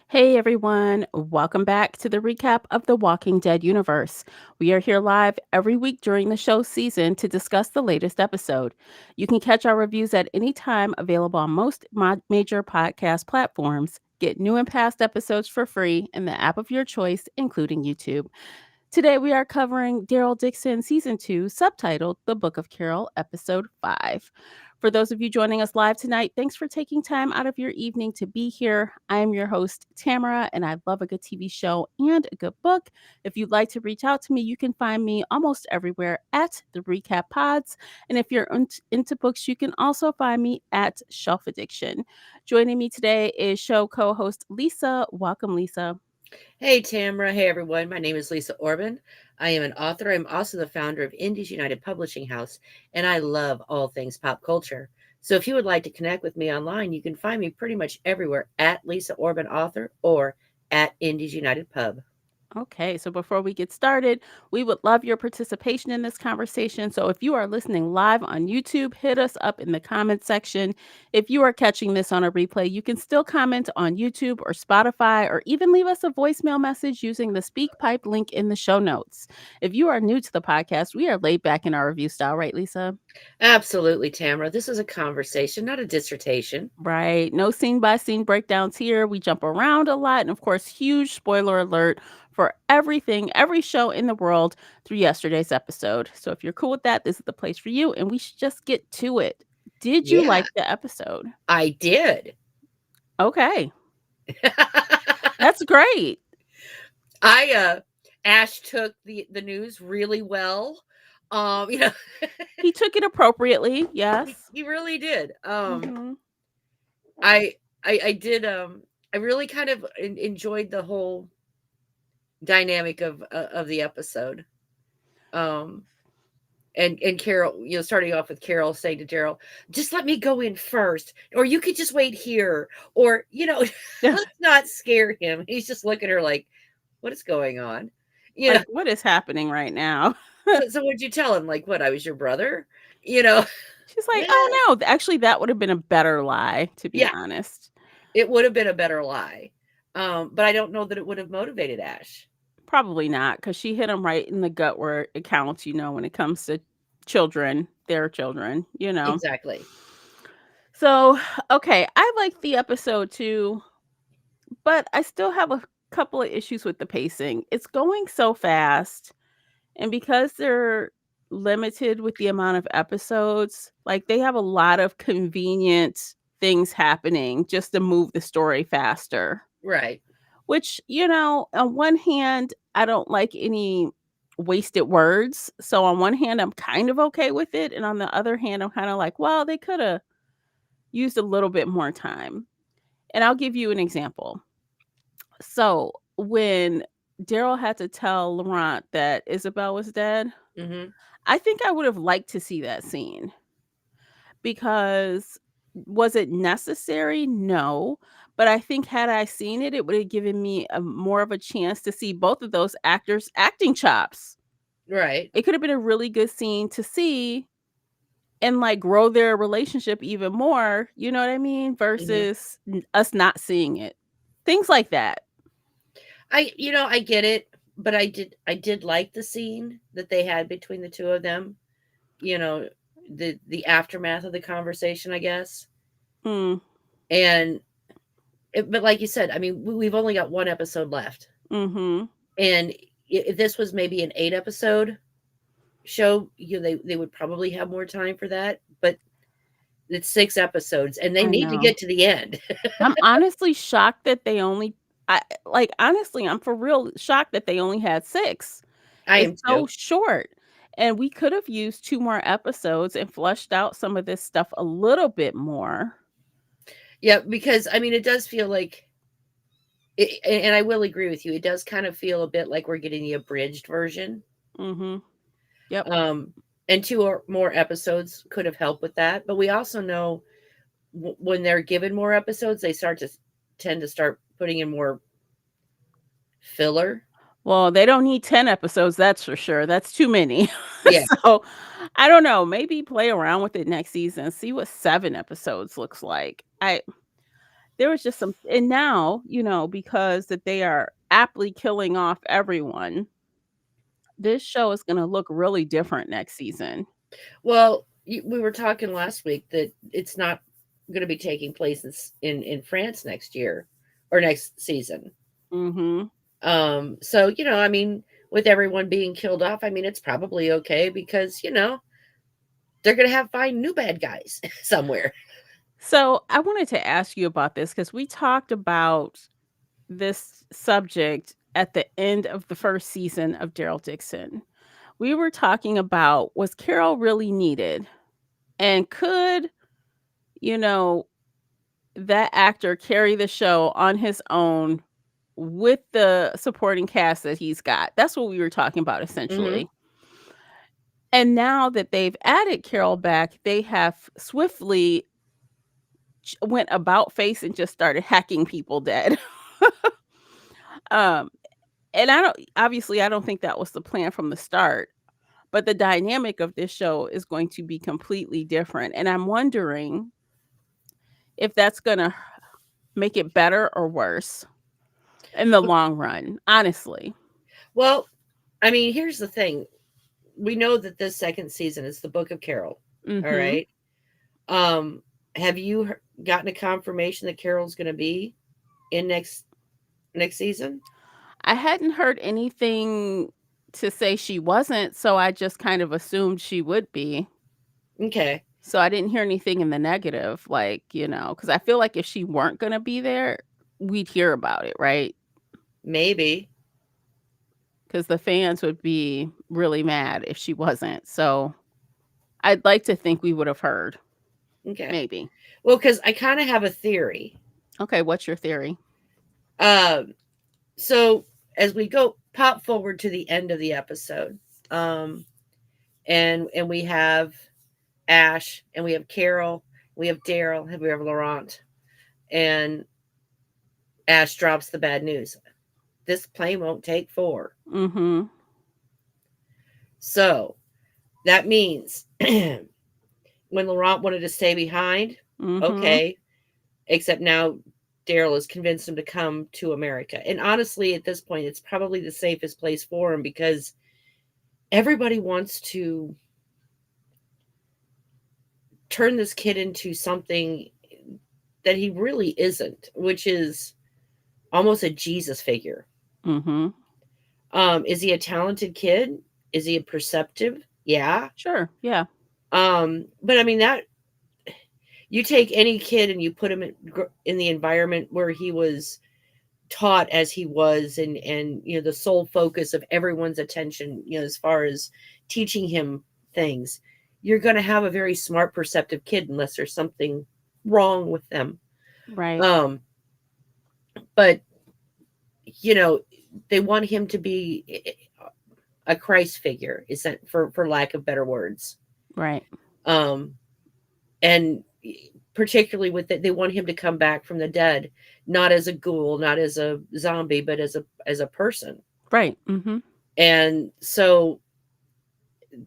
Hey everyone, welcome back to the recap of the Walking Dead universe. We are here live every week during the show season to discuss the latest episode. You can catch our reviews at any time, available on most major podcast platforms. Get new and past episodes for free in the app of your choice, including YouTube. Today we are covering Daryl Dixon Season 2, subtitled The Book of Carol, Episode 5. For those of you joining us live tonight, thanks for taking time out of your evening to be here. I am your host, Tamara, and I love a good TV show and a good book. If you'd like to reach out to me, you can find me almost everywhere at the Recap Pods. And if you're into books, you can also find me at Shelf Addiction. Joining me today is show co-host Lisa. Welcome, Lisa. Hey, Tamara. Hey, everyone. My name is Lisa Orban. I am an author. I'm also the founder of Indies United Publishing House, and I love all things pop culture. So if you would like to connect with me online, you can find me pretty much everywhere at Lisa Orban Author or at Indies United Pub. Okay, so before we get started, we would love your participation in this conversation. So if you are listening live on YouTube, hit us up in the comment section. If you are catching this on a replay, you can still comment on YouTube or Spotify, or even leave us a voicemail message using the SpeakPipe link in the show notes. If you are new to the podcast, we are laid back in our review style, right, Lisa? Absolutely, Tamara. This is a conversation, not a dissertation. Right. No scene by scene breakdowns here. We jump around a lot. And of course, huge spoiler alert for everything, every show in the world through yesterday's episode. So if you're cool with that, this is the place for you. And we should just get to it. Did you Yeah, like the episode? I did. Okay. That's great. Ash took the news really well. Um, you know, He took it appropriately. Yes. he really did. Hmm. I did I really kind of enjoyed the whole dynamic of the episode. Um and Carol, starting off with Carol saying to Daryl, just let me go in first, or you could just wait here, or let's not scare him. He's just looking at her like, what is going on? You know, Like, what is happening right now? so what'd you tell him? Like, what, I was your brother? You know, She's like, oh no. Actually, that would have been a better lie, to be yeah, honest. it would have been a better lie. But I don't know that it would have motivated Ash. Probably not, because she hit him right in the gut where it counts, when it comes to children, their children. Exactly. So, okay, I liked the episode too, but I still have a couple of issues with the pacing. It's going so fast, and because they're limited with the amount of episodes, like they have a lot of convenient things happening just to move the story faster. Right. Which, on one hand, I don't like any wasted words. So on one hand, I'm kind of okay with it. And on the other hand, I'm kind of like, well, they could have used a little bit more time. And I'll give you an example. So when Daryl had to tell Laurent that Isabel was dead, Hmm. I think I would have liked to see that scene, because was it necessary? No. But I think had I seen it, it would have given me more of a chance to see both of those actors' acting chops. Right. It could have been a really good scene to see and like grow their relationship even more, you know what I mean? Hmm. Versus us not seeing it. Things like that. I get it, but I did like the scene that they had between the two of them. You know, the aftermath of the conversation, I guess. Mm, And but like you said, I mean, we've only got one episode left, mm-hmm. and if this was maybe an 8 episode show, they would probably have more time for that. But it's 6 episodes, and they I need to know. get to the end. I'm honestly shocked that they only honestly, I'm for real shocked that they only had 6. I It's am so too. short. And we could have used 2 more episodes and fleshed out some of this stuff a little bit more. Yeah, because I mean, it does feel like, and I will agree with you. It does kind of feel a bit like we're getting the abridged version. Mhm. Yep. Um, and two or more episodes could have helped with that. But we also know when they're given more episodes, they start to tend to start putting in more filler. Well, they don't need 10 episodes, that's for sure. That's too many. Yeah. So, I don't know, maybe play around with it next season, see what 7 episodes looks like. I There was just some, and now, because that they are aptly killing off everyone, this show is gonna look really different next season. Well, we were talking last week that it's not going to be taking place in France next year or next season. Mhm. So I mean, with everyone being killed off, I mean, it's probably okay because they're going to have find new bad guys somewhere. So, I wanted to ask you about this because we talked about this subject at the end of the first season of Daryl Dixon. We were talking about, was Carol really needed? And could, you know, that actor carry the show on his own with the supporting cast that he's got? That's what we were talking about Hmm. essentially. And now that they've added Carol back, they have swiftly went about face and just started hacking people dead. um and I don't think that was the plan from the start, but the dynamic of this show is going to be completely different, and I'm wondering if that's going to make it better or worse in the long run, honestly. Well, I mean, here's the thing: we know that this second season is the Book of Carol. All Mhm. right. Um, have you gotten a confirmation that Carol's going to be in next season? I hadn't heard anything to say she wasn't, so I just kind of assumed she would be. Okay, So I didn't hear anything in the negative, like, because I feel like if she weren't gonna be there, we'd hear about it, right? maybe. Because the fans would be really mad if she wasn't. So I'd like to think we would have heard, Okay. maybe. Well, because I kind of have a theory. Okay, what's your theory? Um, so as we go pop forward to the end of the episode, um, and we have Ash, and we have Carol, we have Daryl, and we have Laurent, and Ash drops the bad news. This plane won't take four. Mhm. So that means when Laurent wanted to stay behind, Mhm. okay, except now Daryl has convinced him to come to America. And honestly, at this point, it's probably the safest place for him because everybody wants to turn this kid into something that he really isn't, which is almost a Jesus figure. Mhm. Is he a talented kid? Is he a perceptive? Yeah. Sure. Yeah. But I mean that you take any kid and you put him in the environment where he was taught as he was, and the sole focus of everyone's attention, as far as teaching him things, you're going to have a very smart perceptive kid unless there's something wrong with them. Right. um but you know they want him to be a Christ figure, is that for lack of better words. Right. um and particularly with it, they want him to come back from the dead, not as a ghoul, not as a zombie, but as a person. Right. Mhm. And so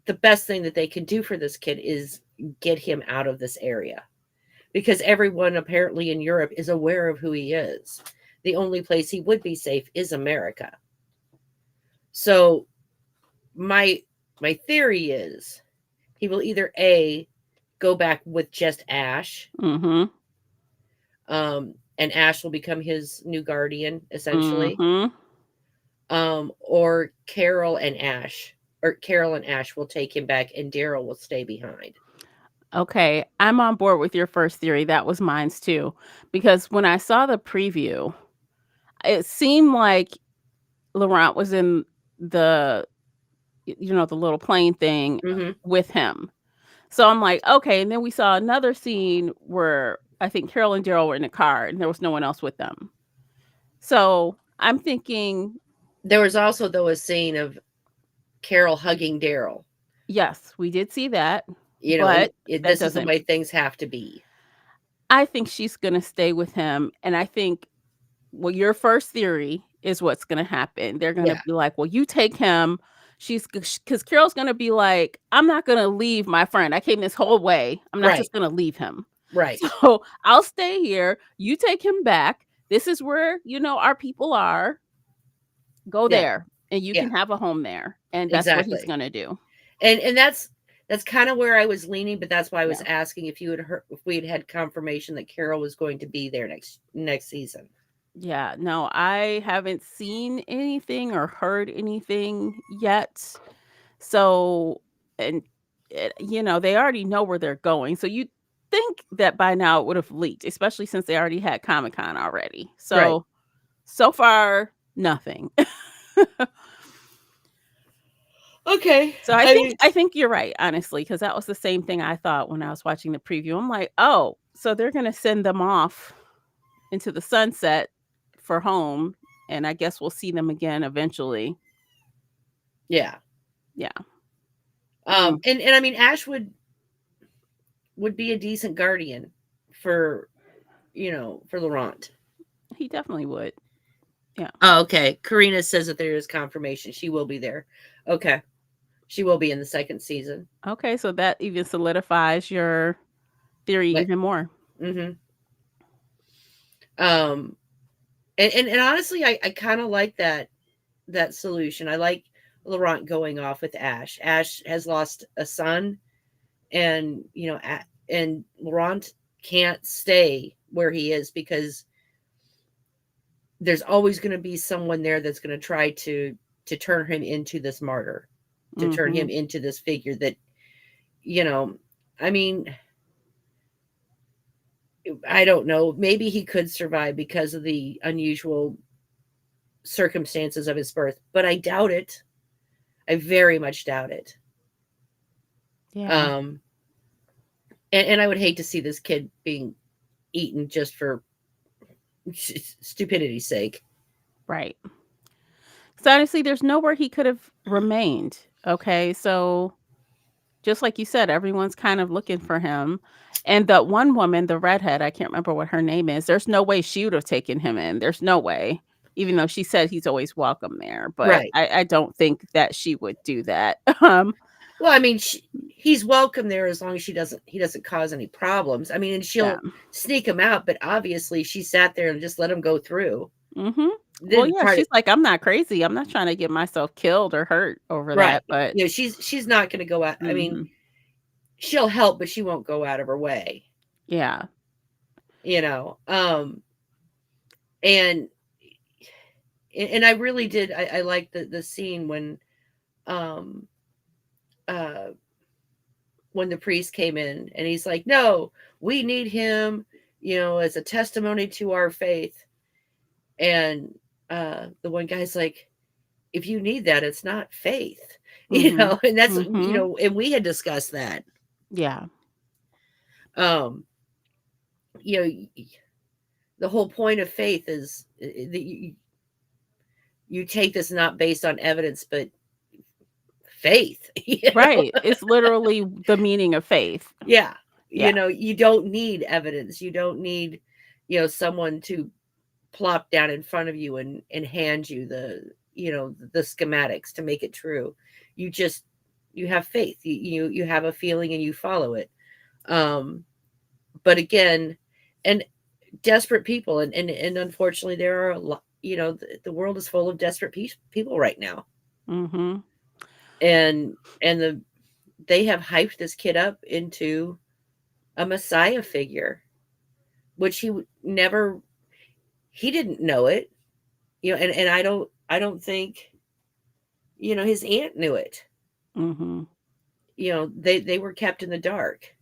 the best thing that they can do for this kid is get him out of this area, because everyone apparently in Europe is aware of who he is. The only place he would be safe is America. So my my theory is he will either A, go back with just Ash, Mhm. and Ash will become his new guardian essentially, Mhm. or Carol and Ash will take him back, and Daryl will stay behind. Okay, I'm on board with your first theory. That was mine's too. Because when I saw the preview, it seemed like Laurent was in the the little plane thing Hmm. with him. So I'm like, okay, and then we saw another scene where I think Carol and Daryl were in a car and there was no one else with them. So I'm thinking, There was also though a scene of Carol hugging Daryl. Yes, we did see that, You know, but that this is the doesn't way things have to be. I think she's gonna stay with him, and I think well, your first theory is what's gonna happen. They're gonna Yeah, be like, "Well, you take him." Because Carol's gonna be like, "I'm not gonna leave my friend. I came this whole way. I'm not right, just gonna leave him. right. So, I'll stay here. You take him back. This is where, our people are. Go Yeah, there, and you yeah, can have a home there." And that's what he's exactly. gonna do. And that's kind of where I was leaning, but that's why I was Yeah. asking if you had heard, if we had confirmation that Carol was going to be there next season. Yeah, no, I haven't seen anything or heard anything yet. So, and they already know where they're going. So you think that by now it would have leaked, especially since they already had Comic-Con already. Right. So far, nothing. Okay. So I I think mean, I think you're right, honestly, because that was the same thing I thought when I was watching the preview. I'm like, oh, so they're gonna send them off into the sunset for home, and I guess we'll see them again eventually. yeah. Yeah. Mm, And I mean, Ash would be a decent guardian for for Laurent. he definitely would. Yeah. Oh, okay. Karina says that there is confirmation she will be there. Okay, she will be in the second season. Okay, so that even solidifies your theory But even more. hmm um, and honestly, I kind of like that solution. I like Laurent going off with Ash. Ash has lost a son, and and Laurent can't stay where he is because there's always going to be someone there that's going to try to turn him into this martyr, to turn him Mhm. into this figure that you know I mean, I don't know, maybe he could survive because of the unusual circumstances of his birth, but I doubt it. I very much doubt it. Yeah, um and I would hate to see this kid being eaten just for stupidity's sake. right. So honestly, there's nowhere he could have remained. Okay, so just like you said, everyone's kind of looking for him. And that one woman, the redhead, I can't remember what her name is. There's no way she would have taken him in. There's no way. Even though she said he's always welcome there, but Right. I don't think that she would do that. Well, I mean, he's welcome there as long as he doesn't cause any problems. I mean, and Yeah. she'll sneak him out, but obviously she sat there and just let him go through. Mhm. Well, Didn't yeah, try to. she's like, "I'm not crazy. I'm not trying to get myself killed or hurt over Right. that," but She's not going to go out. I mean, mhm. she'll help, but she won't go out of her way. Yeah. You know. And and I really did. I like the scene um uh when the priest came in and he's like, "No, we need him, as a testimony to our faith." And the one guy's like, "If you need that, it's not faith." Mhm. And that's Mhm. and we had discussed that. Yeah. Um, you know, the whole point of faith is that you take this not based on evidence, but faith. Right. It's literally the meaning of faith. Yeah. Yeah. You don't need evidence. You don't need, someone to plop down in front of you and hand you the schematics to make it true. You just you have faith. You have a feeling and you follow it. Um, but again, and desperate people, and unfortunately there are a lot. The world is full of desperate people right now, Mhm. and they have hyped this kid up into a messiah figure, which never he didn't know it. And I don't think his aunt knew it. Mhm. They were kept in the dark.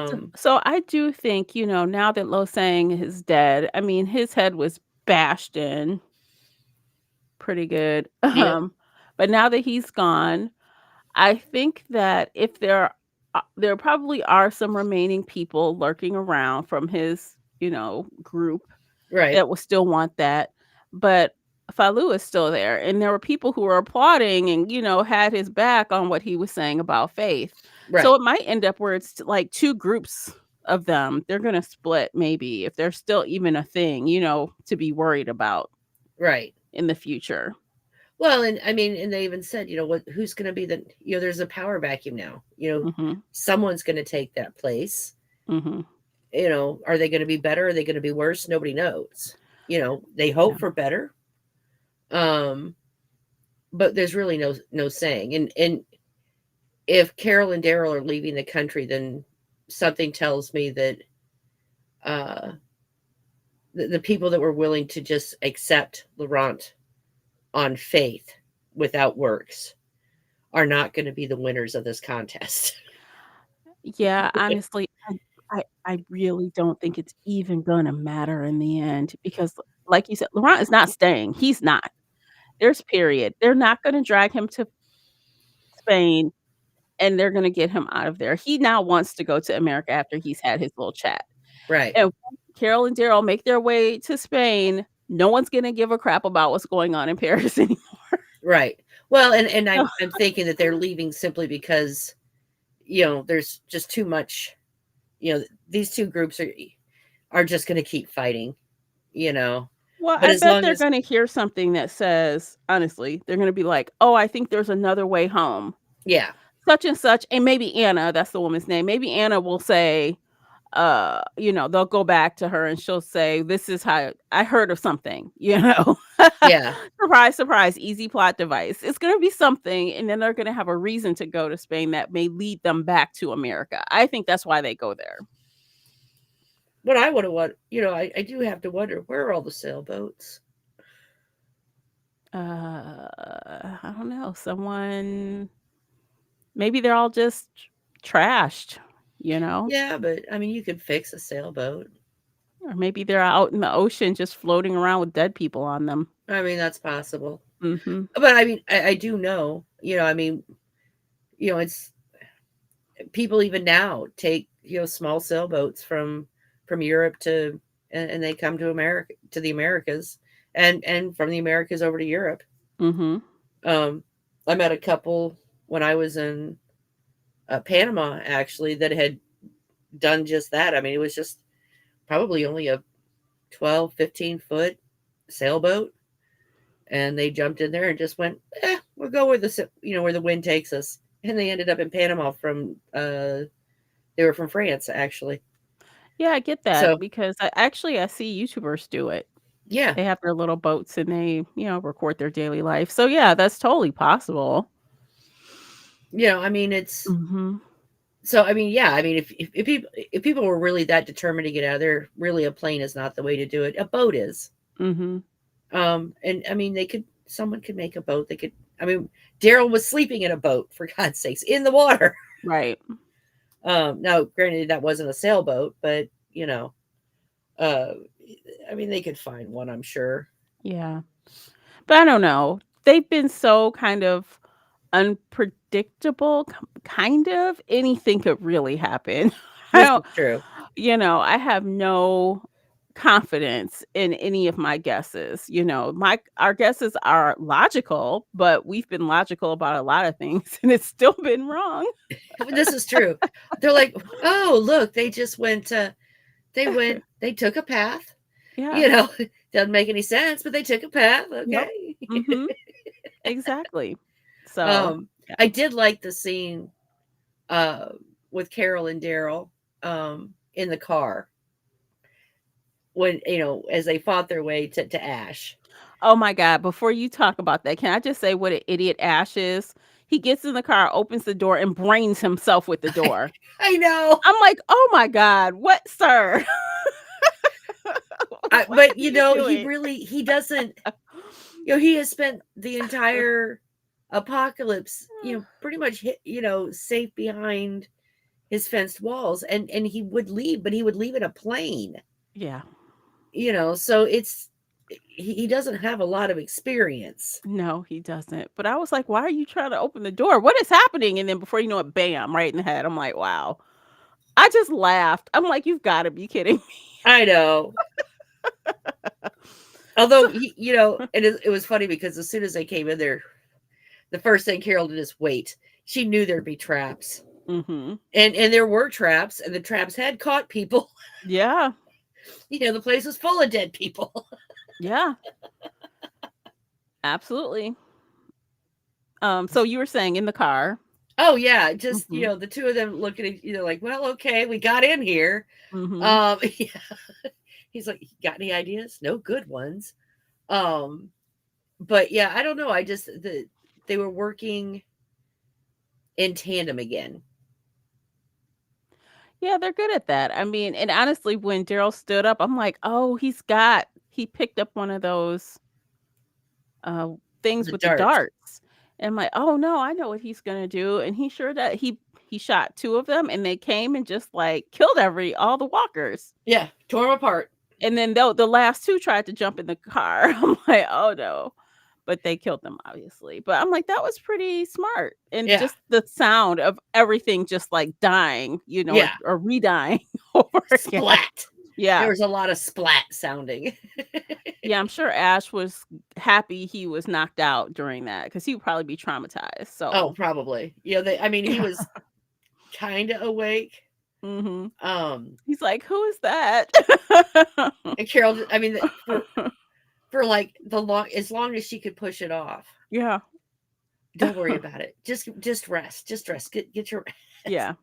So um so I do think, now that Lo Sang is dead, I mean, his head was bashed in pretty good. yep, But now that he's gone, I think that if there probably are some remaining people lurking around from his, group right, that will still want that. But Falou is still there, and there were people who were applauding and, had his back on what he was saying about faith. So Right. it might end up where it's like 2 groups of them. They're gonna split maybe if there's still even a thing, to be worried about Right. in the future. Well, and I mean, and they even said, what, who's going to be the, there's a power vacuum now. Mhm. Someone's going to take that place. Mhm. Are they going to be better? Are they going to be worse? Nobody knows. They Yeah. hope for better. Um, but there's really no saying. And if Carol and Daryl are leaving the country, then something tells me that uh, the people that were willing to just accept Laurent on faith without works are not going to be the winners of this contest. Yeah, honestly, I really don't think it's even gonna matter in the end because like you said, Laurent is not staying. He's not. There's period. They're not gonna drag him to Spain, and they're gonna get him out of there. He now wants to go to America after he's had his little chat. Right. And once Carol and Daryl make their way to Spain, no one's gonna give a crap about what's going on in Paris anymore. Right. Well, and So I'm thinking that they're leaving simply because there's just too much. These two groups are just going to keep fighting. You know, well, but I as bet long they're as gonna hear something that says honestly, they're gonna be like, "Oh, I think there's another way home." yeah, Such and such, and maybe Anna, that's the woman's name. Maybe Anna will say, they'll go back to her and she'll say, "This is how I heard of something." yeah, Surprise, surprise, easy plot device. It's gonna be something, and then they're gonna have a reason to go to Spain that may lead them back to America. I think that's why they go there. but I would have what I do have to wonder, where are all the sailboats? I don't know. Someone maybe they're all just trashed, you know? Yeah, but I mean, you could fix a sailboat. Or maybe they're out in the ocean just floating around with dead people on them. I mean, that's possible. Mhm. But I mean, I do know. I mean, it's people even now take small sailboats from Europe to and they come to America, to the Americas, and from the Americas over to Europe. Mhm. Um, I met a couple when I was in Panama, actually, that had done just that. I mean, it was just probably only a 12, 15 foot sailboat, and they jumped in there and just went, we'll go where where the wind takes us. And they ended up in Panama from they were from France, actually. Yeah, I get that So because I see YouTubers do it. yeah, They have their little boats and they, record their daily life. So yeah, that's totally possible. I mean, it's Mhm. so. I mean, yeah, I mean, if people were really that determined to get out of there, really, a plane is not the way to do it. A boat is. Mhm. And I mean, someone could make a boat. They could. I mean, Daryl was sleeping in a boat, for God's sakes, in the water. Right. Now, granted, that wasn't a sailboat, but uh, I mean, they could find one, I'm sure. Yeah. But I don't know. They've been so kind of unpredictable, kind of. Anything could really happen. I This is don't true. I have no confidence in any of my guesses. My our guesses are logical, but we've been logical about a lot of things and it's still been wrong. This is true. They're like, oh, look, they just went. They took a path. Yeah. You know, doesn't make any sense, but they took a path. Yep. Okay. Mhm. Exactly. So, um, yeah. I did like the scene uh with Carol and Daryl in the car when as they fought their way to Ash. Oh my god, before you talk about that, can I just say what an idiot Ash is? He gets in the car, opens the door, and brains himself with the door. I know. I'm like, "Oh my god, what, sir? What But are you he doing?" really he doesn't. He has spent the entire apocalypse, pretty much safe behind his fenced walls, and he would leave, but he would leave in a plane. Yeah. So he doesn't have a lot of experience. No, he doesn't. But I was like, "Why are you trying to open the door? What is happening?" And then before you know it, bam, right in the head. I'm like, "Wow." I just laughed. I'm like, "You've gotta be kidding me." I know. Although So and it was funny because as soon as they came in there, the first thing Carol did is wait. She knew there'd be traps, mhm. and there were traps, and the traps had caught people. Yeah. The place was full of dead people. Yeah. Absolutely. So you were saying in the car. Oh yeah, just Mhm. the two of them looking at like, well, okay, we got in here. Mhm. Yeah. He's like, got any ideas? No good ones. Um, but yeah, I don't know. They were working in tandem again. Yeah, they're good at that. I mean, and honestly, when Daryl stood up, I'm like, "Oh, he picked up one of those, uh, things The with the darts. darts." And I'm like, "Oh, no, I know what he's gonna do." And he sure that he shot 2 of them, and they came and just, like, killed every all the walkers. Yeah, tore them apart. And then the last 2 tried to jump in the car. I'm like, "Oh, no." But they killed them, obviously. But I'm like, "That was pretty smart." And Yeah, just the sound of everything just, like, dying, yeah. or re-dying over again. Splat. There Yeah. was a lot of splat sounding. Yeah, I'm sure Ash was happy he was knocked out during that because he would probably be traumatized, Oh, so probably. I mean, he was kind of awake. Mhm. Um, He's like, "Who is that?" and Carol, I mean, for like the long as long as she could push it off. Yeah. Don't worry about it. Just rest. Just rest. Get your rest. Yeah.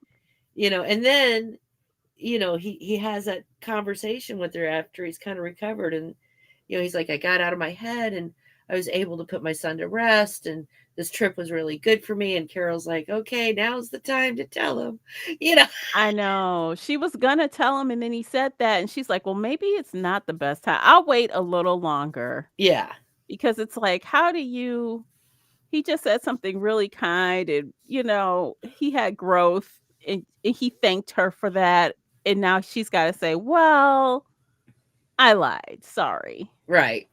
And then he has that conversation with her after he's kind of recovered, and he's like, I got out of my head and I was able to put my son to rest, and this trip was really good for me. And Carol's like, okay, now's the time to tell him. you know I know. She was gonna tell him, and then he said that, and she's like, "Well, maybe it's not the best time. I'll wait a little longer." yeah, Because it's like, how do you he just said something really kind and, he had growth and he thanked her for that, and now she's gotta say, "Well, I lied. Sorry." right.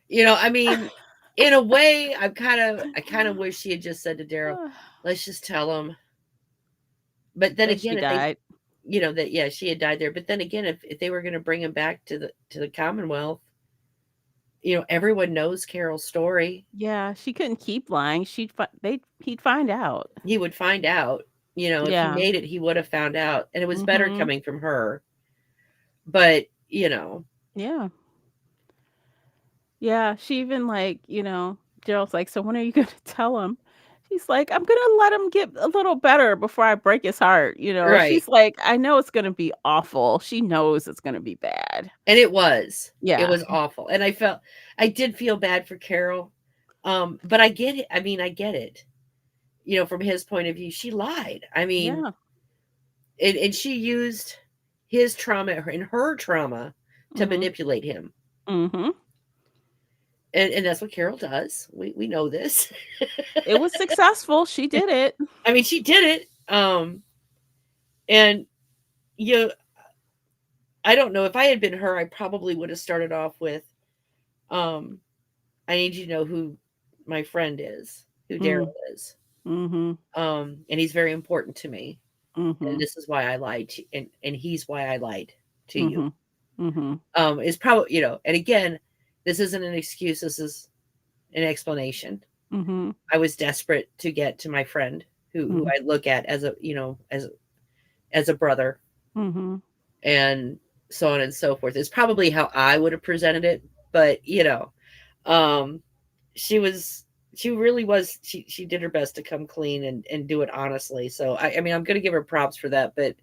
I mean, in a way, I kind of wish she had just said to Daryl, let's just tell him. But then That again, she if they died. that, yeah, she had died there. But then again, if they were going to bring him back to the Commonwealth, everyone knows Carol's story. Yeah, she couldn't keep lying. He'd find out. He would find out. If he Yeah. made it, he would have found out, and it was better Mhm. coming from her. But Yeah. Yeah, she even, like, Gerald's like, "So when are you gonna tell him?" She's like, "I'm gonna let him get a little better before I break his heart," right, She's like, "I know it's gonna be awful." She knows it's gonna be bad. and it was Yeah. awful, and I did feel bad for Carol, but I get it. I mean, I get it. From his point of view, she lied. I mean, Yeah. and she used his trauma and her trauma to Mhm. manipulate him. Mhm. And that's what Carol does. We know this. It was successful, she did it. I mean, she did it. And you I don't know, if I had been her, I probably would have started off with, um, I need you to know who my friend is, who Mm. Daryl is. Mhm. And he's very important to me. And Mhm. this is why I lied to, and he's why I lied to you. Mhm. Mhm. Is probably, and again, this isn't an excuse, this is an explanation. Mhm. I was desperate to get to my friend who Mhm. I look at as a brother, Mhm. and so on and so forth. Is probably how I would have presented it, but um, she was she really was she did her best to come clean and do it honestly. So I mean, I'm gonna give her props for that, but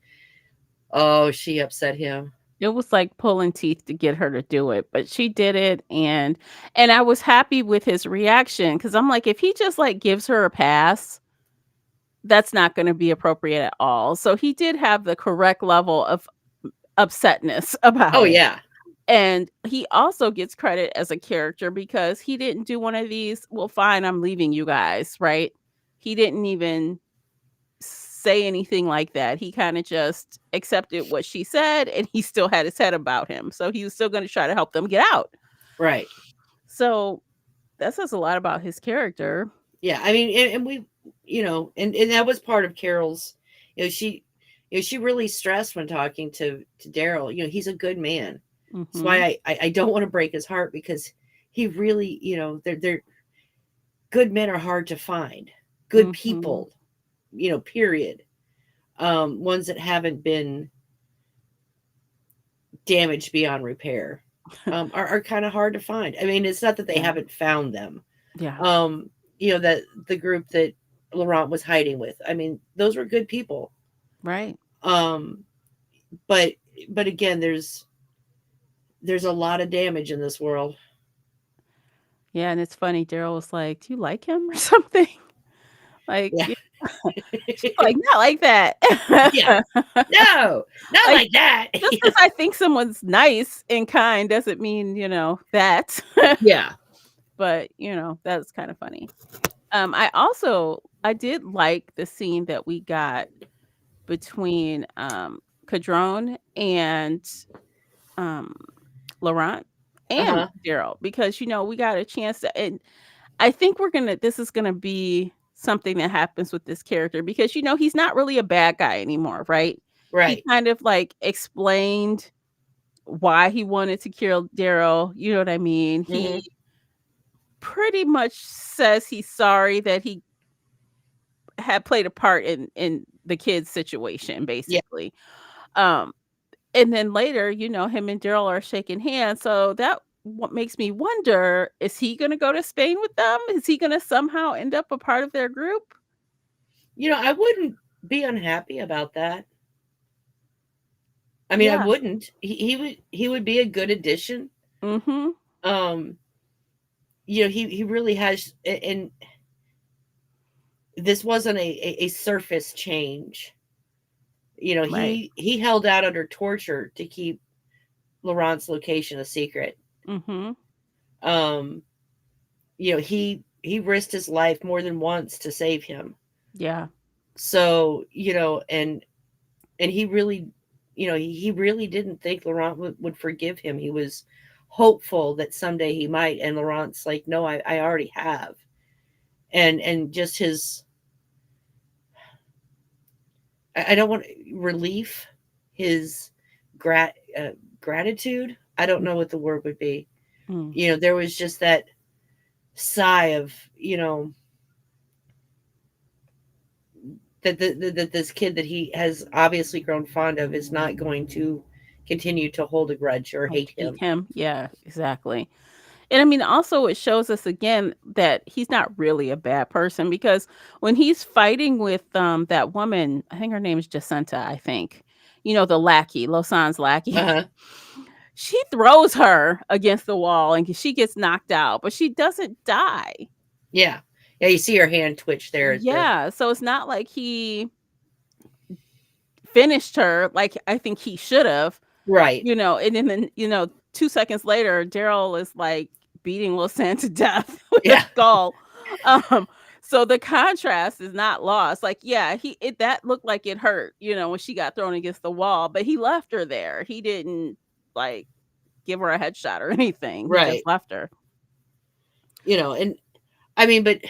oh, she upset him. It was like pulling teeth to get her to do it, but she did it, and I was happy with his reaction because 'cause I'm like, if he just, like, gives her a pass, that's not gonna be appropriate at all. So he did have the correct level of upsetness Oh about it. yeah, And he also gets credit as a character because he didn't do one of these, "Well, fine, I'm leaving you guys," right? He didn't even say anything like that. He kinda just accepted what she said, and he still had his head about him, so he was still gonna try to help them get out. right. So, that says a lot about his character. Yeah, I mean, and we, and that was part of Carol's. She really stressed when talking to Daryl. He's a good man. That's why Mhm. I don't want to break his heart, because he really, they're good men are hard to find. Good Mhm. people, period. Ones that haven't been damaged beyond repair, are kind of hard to find. I mean, it's not that they Yeah. haven't found them. Yeah. Um, that the group that Laurent was hiding with, I mean, those were good people. Right. Um, but again, there's a lot of damage in this world. Yeah, and it's funny, Daryl was like, "Do you like him or something?" Like, Yeah. yeah. She's like, "Not like that." Yeah. No, not Like, like that. just because I think someone's nice and kind doesn't mean, that. Yeah. But, that's kinda funny. I did like the scene that we got between, Cadron and, um, Laurent and Uh-huh. Daryl because, we got a chance to and I think this is gonna be something that happens with this character because, he's not really a bad guy anymore, right? He Right. kind of, like, explained why he wanted to kill Daryl, you know what I mean? He Mhm. pretty much says he's sorry that he had played a part in the kid's situation, Yeah. basically. Um, and then later, him and Daryl are shaking hands, so that what makes me wonder, is he gonna go to Spain with them? Is he gonna somehow end up a part of their group? I wouldn't be unhappy about that. I mean, I Yeah. wouldn't. He would be a good addition. Mhm. Um, he really has, and this wasn't a surface change. Right. He held out under torture to keep Laurent's location a secret. Mhm. Um, he risked his life more than once to save him. Yeah. So, and he really, he really didn't think Laurent would forgive him. He was hopeful that someday he might, and Laurent's like, no, I already have. And just his, I don't want relief, his gratitude. I don't Mm, know what the word would be. mm. There was just that sigh of, that this kid that he has obviously grown fond of is not going to continue to hold a grudge or Or hate hate him. him. Yeah, exactly. And I mean, also it shows us again that he's not really a bad person because when he's fighting with that woman, I think her name is Jacinta, I think. The lackey, Lausanne's lackey. Uh-huh. She throws her against the wall and she gets knocked out, but she doesn't die. Yeah. Yeah, you see her hand twitch there at the Yeah, so it's not like he finished her like I think he should have. right. And then, 2 seconds later, Daryl is, like, beating Lil San to death with a Yeah. skull. Um, so the contrast is not lost. Like, yeah, that looked like it hurt, when she got thrown against the wall, but he left her there. He didn't, like, give her a headshot or anything. He just Right. left her. And I mean, but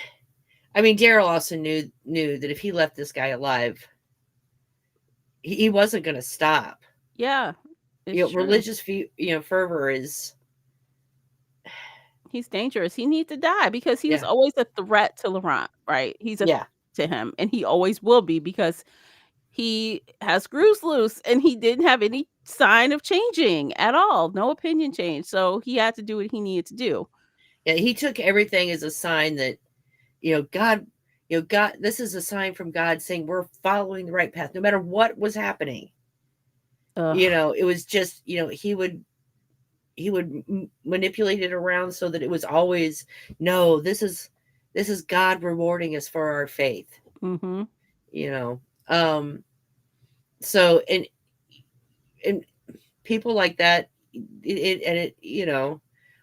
I mean, Daryl also knew that if he left this guy alive, he wasn't going to stop. Yeah, it's true. Religious fervor is, He's dangerous. He needs to die because he was yeah. always a threat to Laurent, right? He's a Yeah. to him, and he always will be because he has screws loose, and he didn't have any sign of changing at all, no opinion change, so he had to do what he needed to do. Yeah, he took everything as a sign that, God, God, this is a sign from God saying we're following the right path no matter what was happening. Ugh, It was just, he would manipulate it around so that it was always, no, this is God rewarding us for our faith. mhm, you know um so, and people like that,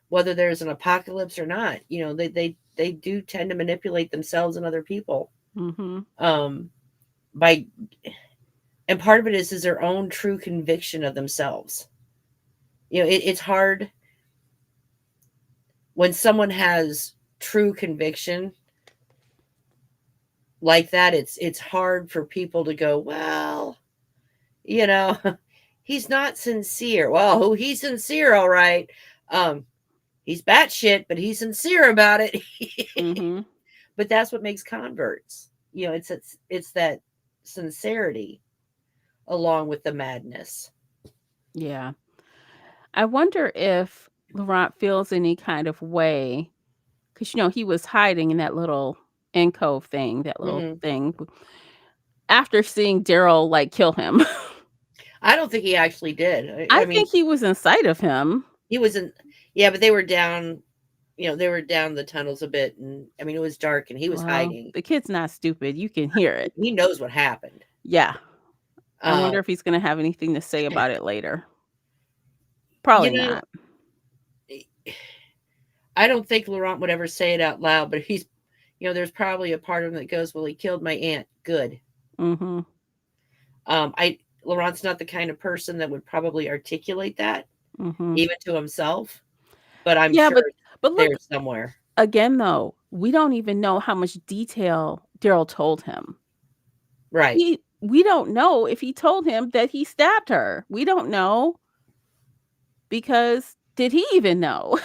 whether there's an apocalypse or not, they do tend to manipulate themselves and other people, mhm, um by and part of it is their own true conviction of themselves. It's hard when someone has true conviction like that. It's hard for people to go, well, you know he's not sincere. Well, oh, he's sincere, all right. Um, he's batshit, but he's sincere about it. Mhm. But that's what makes converts. It's that sincerity along with the madness. Yeah. I wonder if Laurent feels any kind of way because he was hiding in that little alcove thing, that little Hmm. thing, after seeing Daryl, like, kill him. I don't think he actually did. I I mean, think he was in sight of him. he was in. Yeah, but they were down. They were down the tunnels a bit, and I mean, it was dark, and he was Well, hiding. the kid's not stupid, you can hear it. He knows what happened. Yeah. I Uh, wonder if he's gonna have anything to say about it later. you Probably know, not. I don't think Laurent would ever say it out loud, but there's probably a part of him that goes, "Well, he killed my aunt. Good." Mhm. I Laurent's not the kind of person that would probably articulate that Mhm. even to himself, but I'm Yeah, sure but it's look, there somewhere. again, though, we don't even know how much detail Daryl told him. Right. We don't know if he told him that he stabbed her. We don't know because did he even know?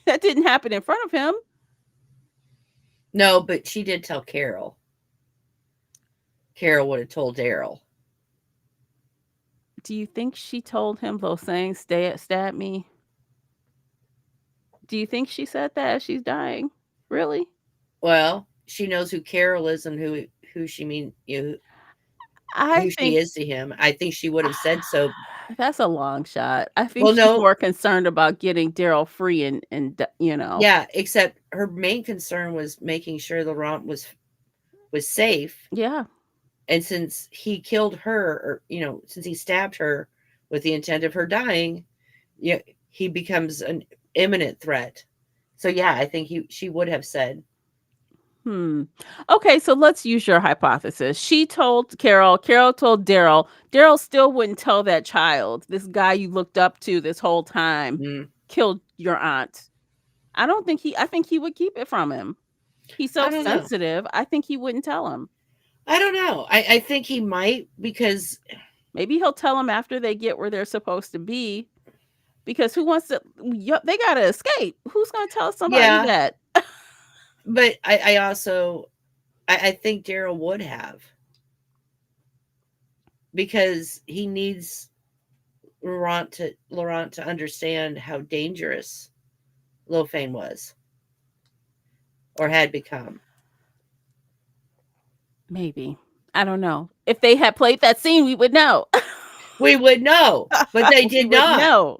That didn't happen in front of him. No, but she did tell Carol. Carol would have told Daryl. Do you think she told him those things, "Stay stab me"? Do you think she said that as she's dying? Really? Well, she knows who Carol is and who she mean I who she think is to him. I think she would have said so. that's a long shot. I think Well, she's no, more concerned about getting Daryl free and. yeah, except her main concern was making sure Laurent was safe. Yeah, And since he killed her, or since he stabbed her with the intent of her dying, yeah, he becomes an imminent threat. So yeah, I think she would have said, hmm. Okay, so let's use your hypothesis. She told Carol, Carol told Daryl. Daryl still wouldn't tell that child, this guy you looked up to this whole time mm, killed your aunt. I think he would keep it from him. He's so I don't know. sensitive. I think he wouldn't tell him. I don't know. I think he might because Maybe he'll tell him after they get where they're supposed to be because who wants to they got to escape. Who's going to tell somebody yeah, that? but I also I think Daryl would have because he needs Laurent to understand how dangerous Lofane was or had become. Maybe. I don't know. If they had played that scene, we would know. We would know, but they We did would not. know,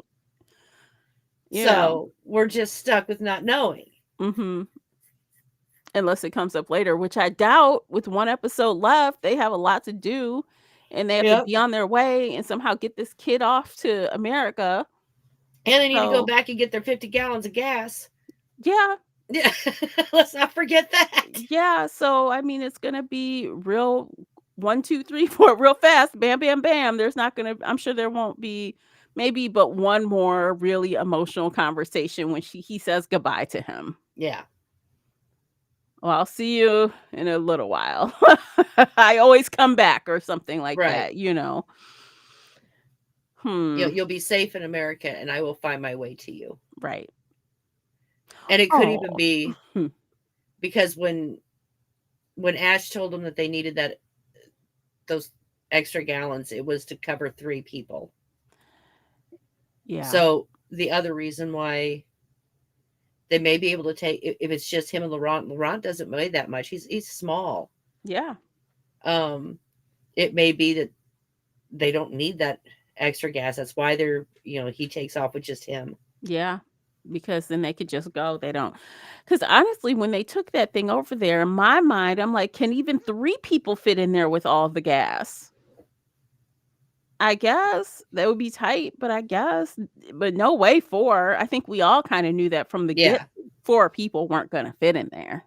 you know. So we're just stuck with not knowing. Mhm. Unless it comes up later, which I doubt with 1 episode left, they have a lot to do, and they have to Yep. be on their way and somehow get this kid off to America. And they need to go So, back and get their 50 gallons of gas. yeah, Yeah. Let's not forget that. yeah, so, I mean, it's gonna be real 1, 2, 3, 4, real fast, bam, bam, bam. There's not gonna I'm sure there won't be maybe but one more really emotional conversation when he says goodbye to him. Yeah. "Well, I'll see you in a little while. I always come back," or something like Right. that. Hmm, You'll be safe in America and I will find my way to you. right. And it could even Oh. be Hmm, because when Ash told them that they needed those extra gallons, it was to cover 3 people. yeah, So the other reason why they may be able to take if it's just him and Laurent doesn't weigh that much. He's small. yeah, Um, it may be that they don't need that extra gas. That's why he takes off with just him. yeah, because then they could just go, they don't. Because honestly, when they took that thing over there, in my mind, I'm like, "Can even 3 people fit in there with all the gas?" I guess that would be tight, but I guess but no way 4. I think we all kinda knew that from the get Yeah. 4 people weren't gonna fit in there.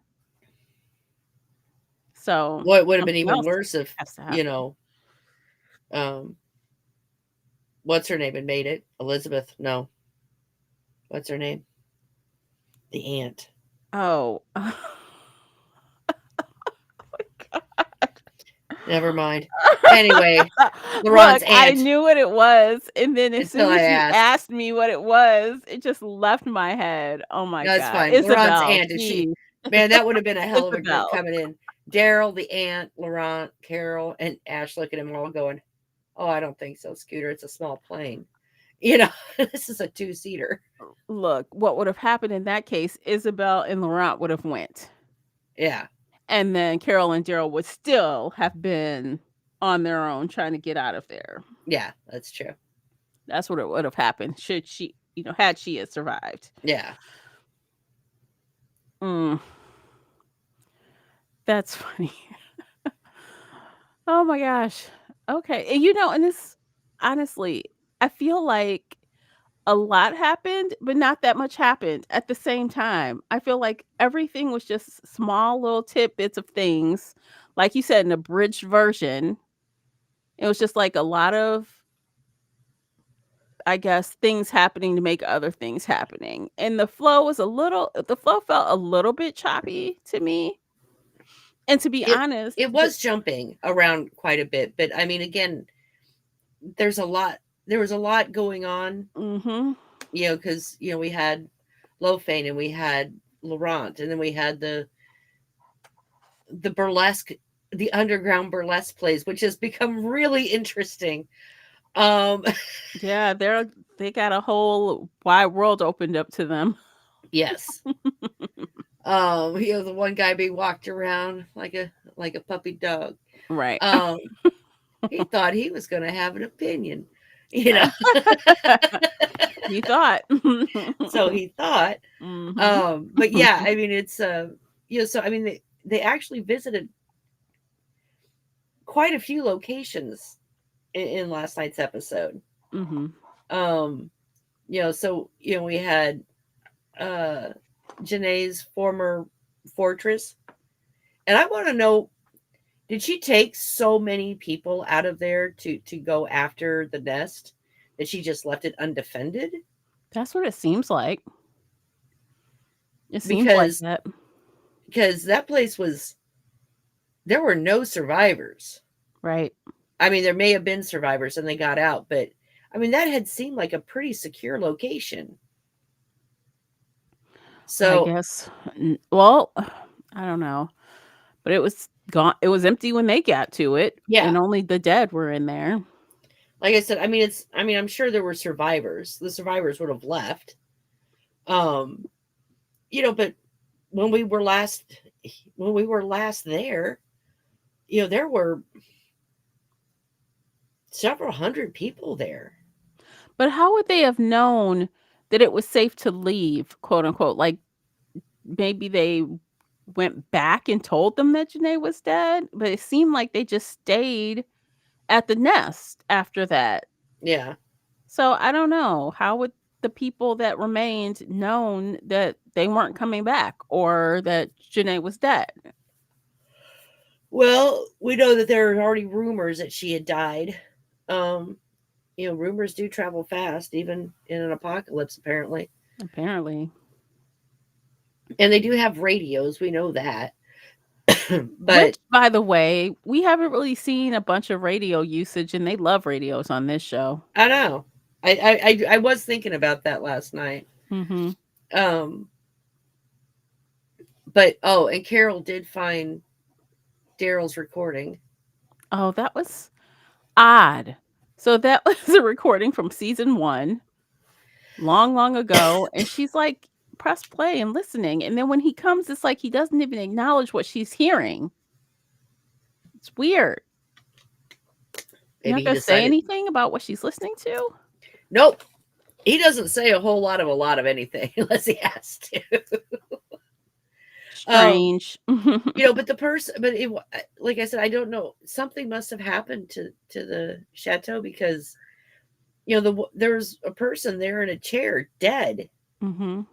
So, What would have been something even else worse if, has to you happen. know, um, what's her name had made it? Elizabeth. No. What's her name? The aunt. Oh. Never mind. Anyway, Laurent's Look, I aunt knew what it was, and then as until soon I as you asked. asked me what it was, it just left my head. Oh my No, it's god. fine. Laurent's Isabel, aunt, and she geez. man, that would have been a hell of a group Isabel. coming in. Daryl, the aunt, Laurent, Carol, and Ash look at him all going, "Oh, I don't think so, Scooter. It's a small plane. You know, this is a two-seater." Look, what would have happened in that case, Isabel and Laurent would have went. Yeah. And then Carol and Daryl would still have been on their own trying to get out of there. Yeah, that's true. That's what it would have happened should she, had she had survived. Yeah. Mm, that's funny. Oh my gosh. Okay. And and this honestly, I feel like a lot happened, but not that much happened at the same time. I feel like everything was just small little tidbits of things. Like you said, in the abridged version, it was just like a lot of, I guess, things happening to make other things happening. And the flow felt a little bit choppy to me. And to be It honest, it was jumping around quite a bit, but I mean, again, there's a lot. There was a lot going on, mhm. because we had Lofane and we had Laurent, and then we had the burlesque, the underground burlesque plays, which has become really interesting. Um, Yeah, they got a whole wide world opened up to them. yes. The one guy being walked around like a puppy dog. Right. Um, he thought he was going to have an opinion, you know. He thought. So he thought. Mhm. But yeah, I mean, it's so I mean, they actually visited quite a few locations in last night's episode. Mhm. Um, so we had uh Janae's former fortress, and I want to know, did she take so many people out of there to go after the nest that she just left it undefended? That's what it seems like. It seems like Because that. that place was, there were no survivors. Right. I mean, there may have been survivors and they got out, but I mean, that had seemed like a pretty secure location. I So, guess. Well, I don't know. But it was gone. It was empty when they got to it, yeah, and only the dead were in there. like I said, I mean, I'm sure there were survivors. The survivors would have left. Um, but when we were last there, there were several hundred people there. But how would they have known that it was safe to leave, quote unquote? Like maybe they went back and told them that Janae was dead, but it seemed like they just stayed at the nest after that. Yeah. So I don't know. How would the people that remained known that they weren't coming back or that Janae was dead? Well, we know that there are already rumors that she had died. Um, rumors do travel fast, even in an apocalypse, apparently. Apparently. And they do have radios. We know that. But Which, by the way, we haven't really seen a bunch of radio usage, and they love radios on this show. I know. I was thinking about that last night. Mhm. Um, but and Carol did find Daryl's recording. Oh, that was odd. So that was a recording from season 1, long, long ago, and she's like, "Press play and listening," and then when he comes, it's like he doesn't even acknowledge what she's hearing. It's weird. You're Maybe not he gonna say decided. anything about what she's listening to? Nope. He doesn't say a lot of anything unless he has to. um, Strange. but the person, but like I said, I don't know. Something must have happened to the chateau, because there was a person there in a chair, dead. Mhm.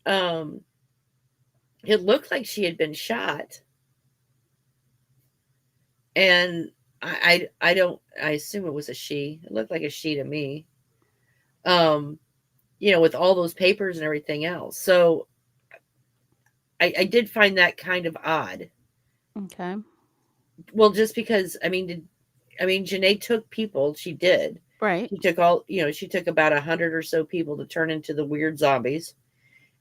Um, it looked like she had been shot, and I don't. I assume it was a she. It looked like a she to me. Um, with all those papers and everything else. So I did find that kind of odd. Okay. Well, just because I mean, Janae took people. She did. Right. She took all, she took about 100 or so people to turn into the weird zombies,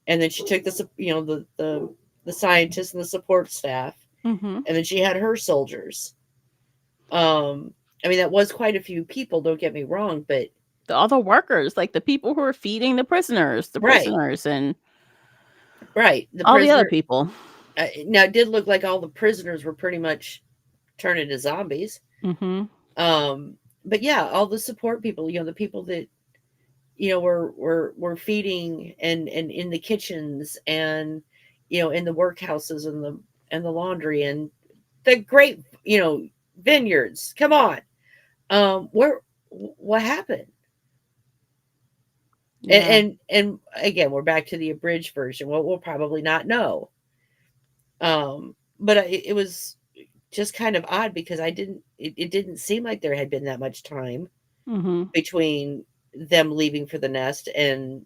and then she took the scientists and the support staff, Mhm. and then she had her soldiers. Um, I mean, that was quite a few people. Don't get me wrong, but All the workers, like the people who are feeding the right, prisoners, and right. The all the other prisoner. people. Now, it did look like all the prisoners were pretty much turned into zombies. Mhm. Um, but yeah, all the support people, the people that were feeding and in the kitchens, and in the workhouses, and the laundry, and the great vineyards. Come on, where what happened? And Yeah. again, we're back to the abridged version. Well, we'll probably not know. But it was just kind of odd because it didn't seem like there had been that much time Mhm. between them leaving for the nest and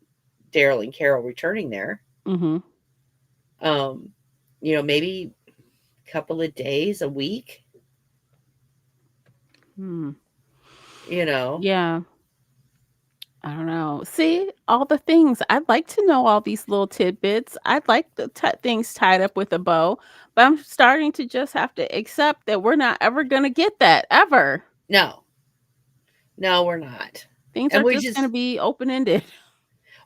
Daryl and Carol returning there. Mhm. Um, maybe a couple of days, a week, Hmm. you know. Yeah. I don't know. See, all the things. I'd like to know all these little tidbits. I'd like the things tied up with a bow, but I'm starting to just have to accept that we're not ever going to get that ever. No, no, we're not. Things And are we just going just to be open-ended.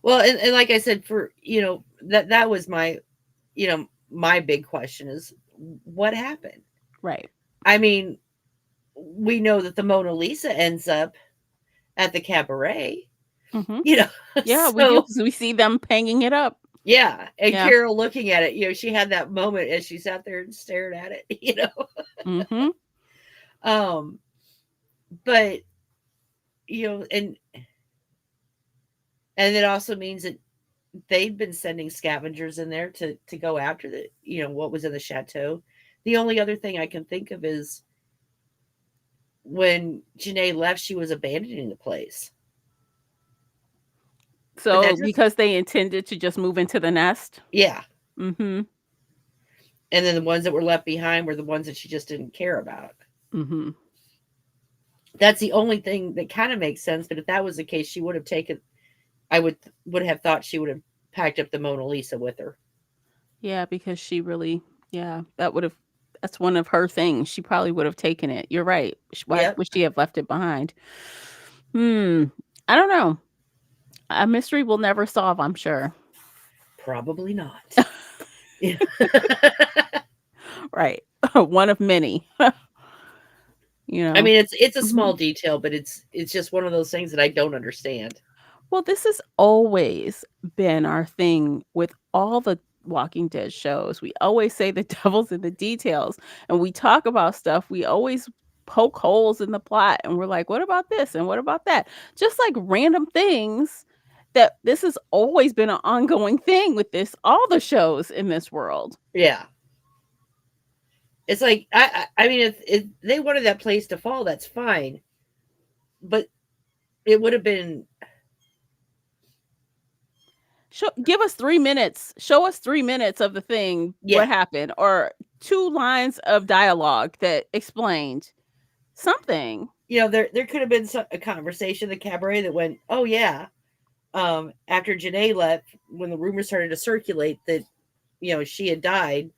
well, and like I said, for that was my big question is what happened? Right. I mean, we know that the Mona Lisa ends up at the cabaret, Mhm. you know. Yeah, we do So 'cause we see them hanging it up. yeah, and Yeah. Carol looking at it, she had that moment as she sat there and stared at it, Mhm. Um, but and it also means that they've been sending scavengers in there to go after what was in the chateau. The only other thing I can think of is when Janae left, she was abandoning the place. But So that just because they intended to just move into the nest. yeah. Mhm. And then the ones that were left behind were the ones that she just didn't care about. Mhm. That's the only thing that kind of makes sense. But if that was the case, she would have taken. I would have thought she would have packed up the Mona Lisa with her. Yeah, because she really, yeah, that's one of her things. She probably would have taken it. You're right. Why Yep, would she have left it behind? Hmm. I don't know. A mystery we'll never solve, I'm sure. probably not. Yeah. Right. One of many, you I know. mean, it's a small Mhm. detail, but it's just one of those things that I don't understand. Well, this has always been our thing with all the Walking Dead shows. We always say the devil's in the details, and we talk about stuff. We always poke holes in the plot, and we're like, what about this? And what about that? Just like random things that this has always been an ongoing thing with all the shows in this world. Yeah, it's like I mean, if they wanted that place to fall, that's fine, but it would have been Give us 3 minutes. Show us 3 minutes of the thing, yeah. what happened, or 2 lines of dialogue that explained something. There could have been a conversation in the cabaret that went, oh yeah, after Janae left, when the rumors started to circulate that she had died,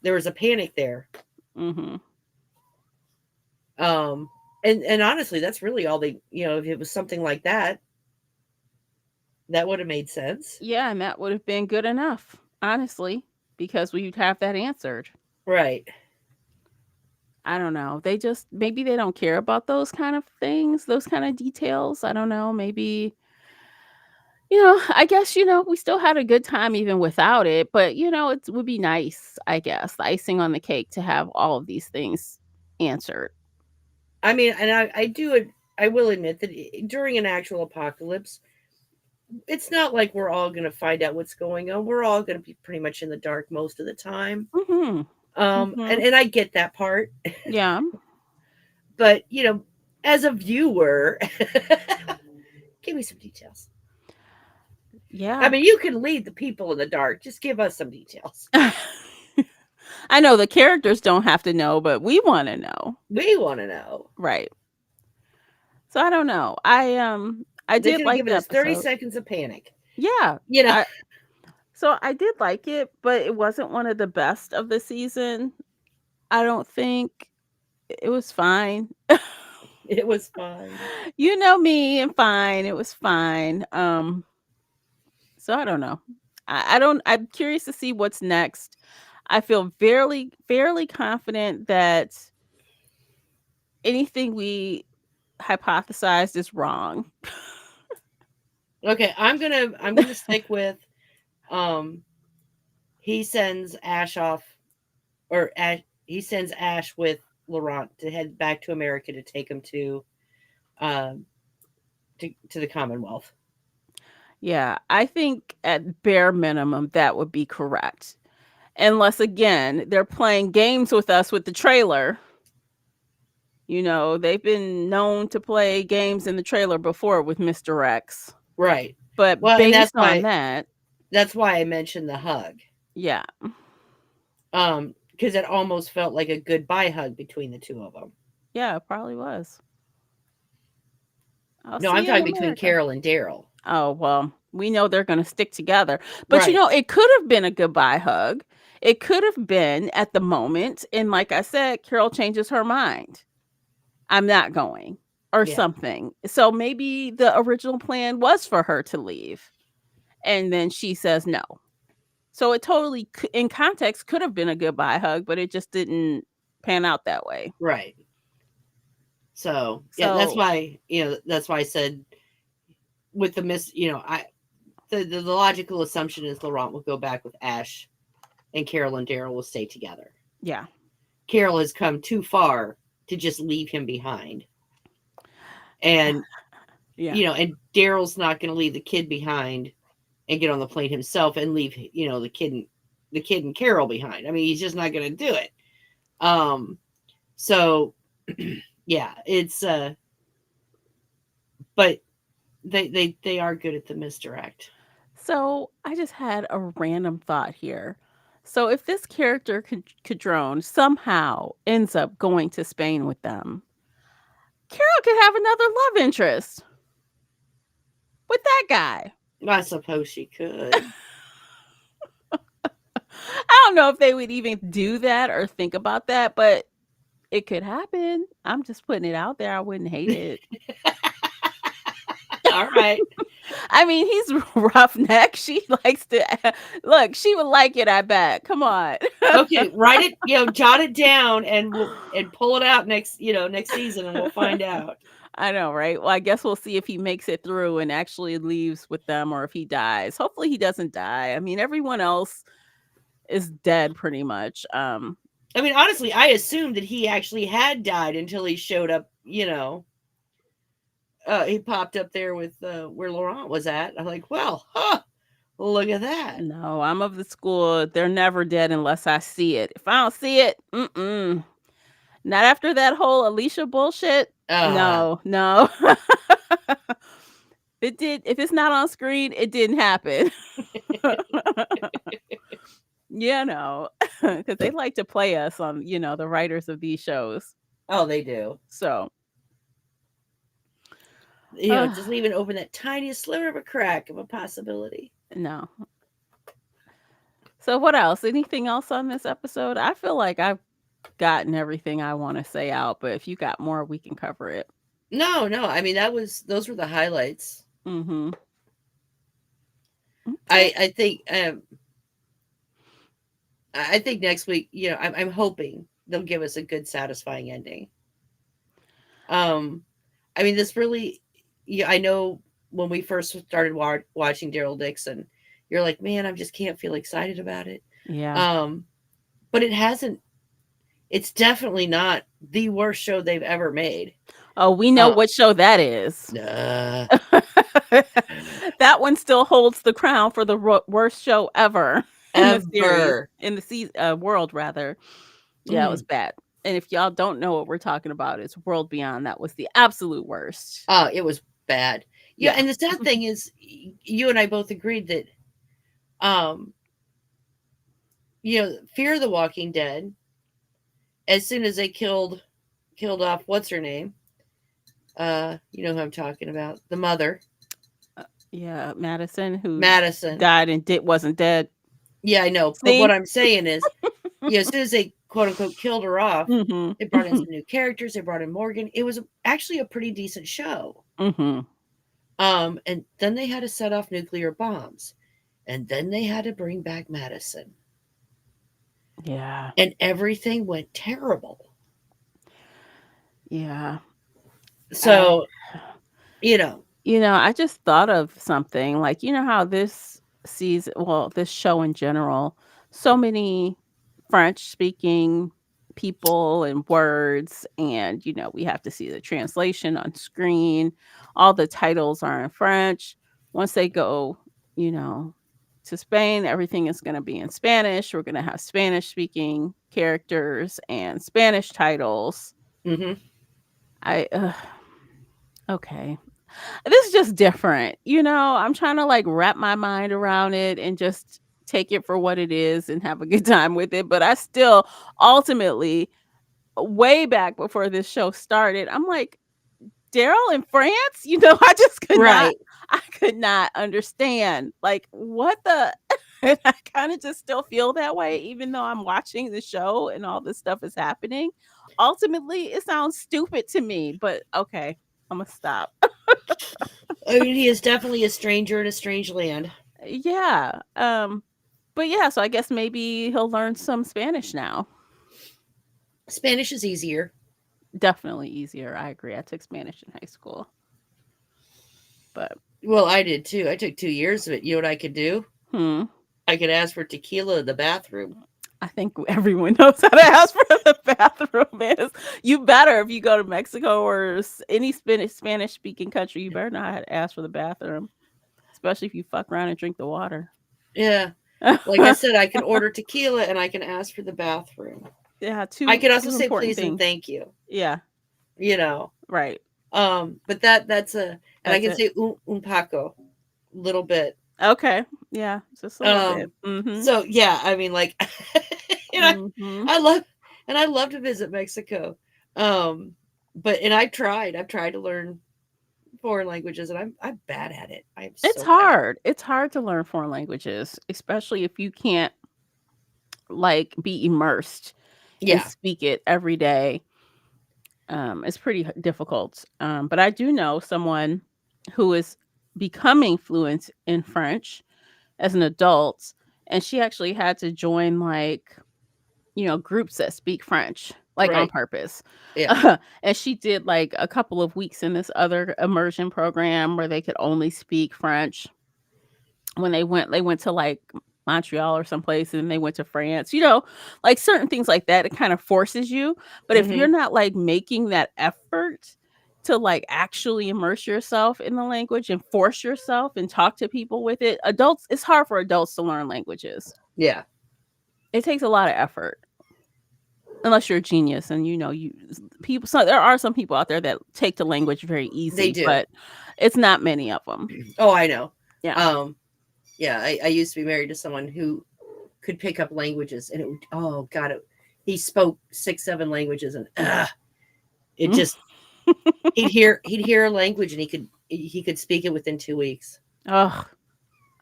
there was a panic there. Mhm. Um, and honestly, that's really all they, if it was something like that, that would have made sense. Yeah, and that would have been good enough, honestly, because we'd have that answered. Right. I don't know. They just maybe they don't care about those kind of things, those kind of details. I don't know. Maybe, I guess, we still had a good time even without it, but it would be nice, I guess, the icing on the cake to have all of these things answered. I mean, and I will admit that during an actual apocalypse, it's not like we're all going to find out what's going on. We're all going to be pretty much in the dark most of the time. Mhm. Mhm. And I get that part, Yeah. but as a viewer, give me some details. I Yeah. mean, you can lead the people in the dark. Just give us some details. I know the characters don't have to know, but we want to know. We want to know. Right. So I don't know. I They did could have like given the us 30 episode. seconds of panic. Yeah. You know, I So I did like it, but it wasn't one of the best of the season. I don't think it was fine. it was fine. You know me and fine. It was fine. So I don't know. I don't I'm curious to see what's next. I feel fairly confident that anything we hypothesized is wrong. Okay, I'm gonna stick with um he sends Ash off, or he sends Ash with Laurent to head back to America to take him um to the Commonwealth. Yeah, I think at bare minimum that would be correct. Unless again, they're playing games with us with the trailer. They've been known to play games in the trailer before with Mr. X. Right. But Well, and based on that, that's why I mentioned the hug. yeah. Because it almost felt like a goodbye hug between the two of them. Yeah, it probably was. I'll No, see I'm you in talking between America. Carol and Daryl. Oh, well, we know they're going to stick together. But Right. it could have been a goodbye hug. It could have been at the moment. And like I said, Carol changes her mind. I'm not going or Yeah. something. So maybe the original plan was for her to leave. And then she says no. So it totally, in context, could have been a goodbye hug, but it just didn't pan out that way. Right. So yeah, So, that's why I said with the I the logical assumption is Laurent will go back with Ash, and Carol and Daryl will stay together. yeah. Carol has come too far to just leave him behind, and Yeah. and Daryl's not going to leave the kid behind and get on the plane himself and leave the kid and Carol behind. I mean, he's just not going to do it. So yeah, it's but they are good at the misdirect. So I just had a random thought here. So if this character Cadrone somehow ends up going to Spain with them, Carol could have another love interest with that guy. I suppose she could. I don't know if they would even do that or think about that, but it could happen. I'm just putting it out there. I wouldn't hate it. All right. I mean, he's roughneck. She likes to look. She would like it. I bet. Come on. Okay, write it, jot it down, and pull it out next season, and we'll find out. I know, right? Well, I guess we'll see if he makes it through and actually leaves with them, or if he dies. Hopefully, he doesn't die. I mean, everyone else is dead pretty much. I mean, honestly, I assumed that he actually had died until he showed up. He popped up there with where Laurent was at. I'm like, well, look at that. No, I'm of the school. They're never dead unless I see it. If I don't see it, not after that whole Alicia bullshit. Uh, No, no. It did. If it's not on screen, it didn't happen. No, because they like to play us on, the writers of these shows. oh, they do. So, uh, Just leaving open that tiniest sliver of a crack of a possibility. no. So, what else? Anything else on this episode? I feel like I've gotten everything I want to say out, but if you got more, we can cover it. No, no. I mean, those were the highlights. Mm-hmm. Okay. I think I think next week, I'm hoping they'll give us a good, satisfying ending. I mean, this really, I know when we first started watching Daryl Dixon, you're like, man, I just can't feel excited about it. Yeah. Um, but it hasn't. It's definitely not the worst show they've ever made. Oh, we know what show that is. Uh, That one still holds the crown for the worst show ever in the series, ever. in the world rather. Yeah, it was bad. And if y'all don't know what we're talking about, it's World Beyond. That was the absolute worst. It was bad. Yeah, Yeah. and the sad thing is, you and I both agreed that, um, Fear the Walking Dead, as soon as they killed off what's her name, you know who I'm talking about, the mother, Yeah, Madison, who Madison. died and wasn't dead. Yeah, I know, but what See? I'm saying is, as soon as they quote unquote killed her off, Mhm. they brought in some new characters. They brought in Morgan. It was actually a pretty decent show. Mhm. And then they had to set off nuclear bombs, and then they had to bring back Madison, Yeah. and everything went terrible. Yeah. I So, you know, I just thought of something, like, how this season, well, this show in general, so many French speaking people and words, and, we have to see the translation on screen. All the titles are in French. Once they go, you know, to Spain, everything is going to be in Spanish. We're going to have Spanish speaking characters and Spanish titles. hmm I, okay. This is just different. I'm trying to like wrap my mind around it and just take it for what it is and have a good time with it. But I still ultimately, way back before this show started, I'm like, Daryl in France? I just right. I could not understand like what the and I kind of just still feel that way even though I'm watching the show and all this stuff is happening. Ultimately, it sounds stupid to me, but okay, I'm gonna stop. I mean, he is definitely a stranger in a strange land. Yeah. But yeah, so I guess maybe he'll learn some Spanish now. Spanish is easier. Definitely easier. I agree. I took Spanish in high school. But Well, I did too. I took 2 years of it. You know what I could do? hmm. I could ask for tequila in the bathroom. I think everyone knows how to ask for the bathroom is. You better if you go to Mexico or any Spanish speaking country, you better know how to ask for the bathroom, especially if you fuck around and drink the water. Yeah. Like I said, I can order tequila and I can ask for the bathroom. Yeah, I two can also two say important please and things. thank you. Yeah, You know. right. But that's a, and I That's can it. say un paco, little bit. Okay. Yeah, just a little bit. Um, Mhm. so yeah, I mean, like, you know, Mhm. I love, and I love to visit Mexico. Um, I've tried to learn foreign languages, and I'm bad at it. I am It's so bad. hard. It's hard to learn foreign languages, especially if you can't like be immersed and Yeah, speak it every day. It's pretty difficult. But I do know someone who is becoming fluent in French as an adult, and she actually had to join like groups that speak French, like on right. purpose. Yeah. And she did like a couple of weeks in this other immersion program where they could only speak French. When they went to like Montreal or someplace and they went to France, like certain things like that, it kind of forces you. But if you're hmm not like making that effort to like actually immerse yourself in the language and force yourself and talk to people with it, adults, it's hard for adults to learn languages. Yeah. It takes a lot of effort. Unless you're a genius and you people, so there are some people out there that take to language very They easy, do. but it's not many of them. Oh, I know. Yeah. Um, yeah, I used to be married to someone who could pick up languages, and it would, oh god, he spoke 6, 7 languages, and it just, he'd hear a language, and he could speak it within 2 weeks, Oh,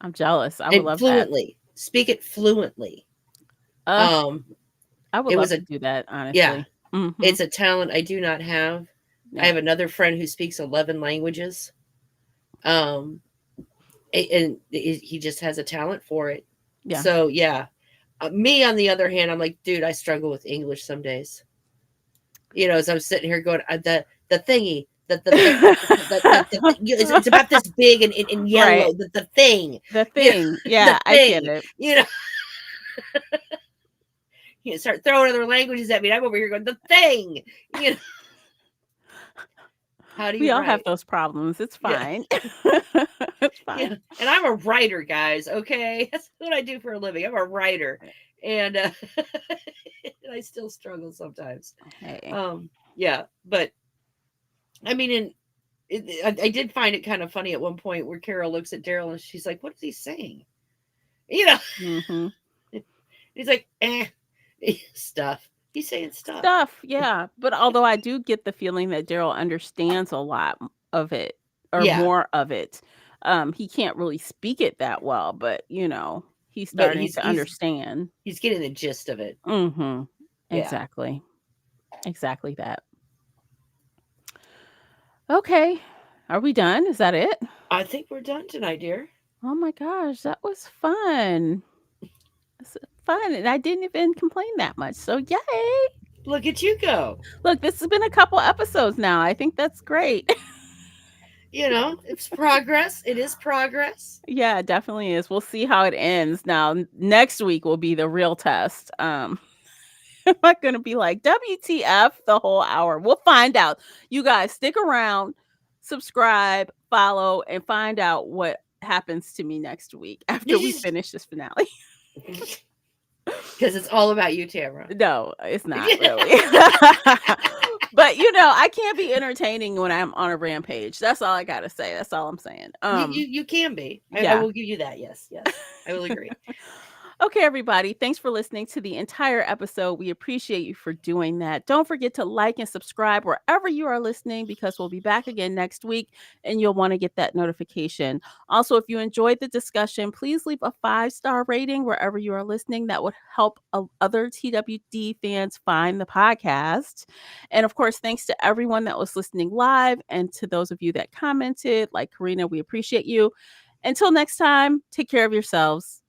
I'm jealous. I would and love that. fluently speak it fluently. Uh, Um, I would it love was a to do that, yeah, honestly. Mhm. it's a talent I do not have. I Yeah. have another friend who speaks 11 languages. Um, and he just has a talent for it. Yeah. So yeah, me on the other hand, I'm like, dude, I struggle with English some days. As I'm sitting here going, the thingy, it's about this big and Right. yellow, the thing, The you know, thing. the Yeah, I get thing, it. you know, start throwing other languages at me. I'm over here going, the thing, you know, how do We you all have write? those problems. It's Yeah, fine. It's fine. yeah. And I'm a writer, guys. Okay, that's what I do for a living. I'm a writer, and and I still struggle sometimes. Hey. Yeah, but I mean, I did find it kind of funny at one point where Carol looks at Daryl and she's like, "What is he saying?" You know, Mhm. and He's like, stuff. He's saying stuff. Stuff, yeah. But although I do get the feeling that Daryl understands a lot of it or Yeah, more of it. He can't really speak it that well, but he's but starting to understand. he's getting the gist of it. Mhm. Yeah, Exactly. Exactly that. Okay. Are we done? Is that it? I think we're done tonight, dear. Oh my gosh, that was fun. It's fun, and I didn't even complain that much. So yay! Look at you go. Look, this has been a couple episodes now. I think that's great. It's progress. It is progress. Yeah, it definitely is. We'll see how it ends. Now, next week will be the real test. Am I gonna be like WTF the whole hour? We'll find out. You guys stick around, subscribe, follow, and find out what happens to me next week after we finish this finale. Because it's all about you, Tamara. No, it's not really. But I can't be entertaining when I'm on a rampage. That's all I gotta say. That's all I'm saying. You can be. I Yeah. will give you that. Yes, yes. I will agree. Okay, everybody. Thanks for listening to the entire episode. We appreciate you for doing that. Don't forget to like and subscribe wherever you are listening because we'll be back again next week and you'll want to get that notification. Also, if you enjoyed the discussion, please leave a 5-star rating wherever you are listening. That would help other TWD fans find the podcast. And of course, thanks to everyone that was listening live and to those of you that commented, like Karina, we appreciate you. Until next time, take care of yourselves.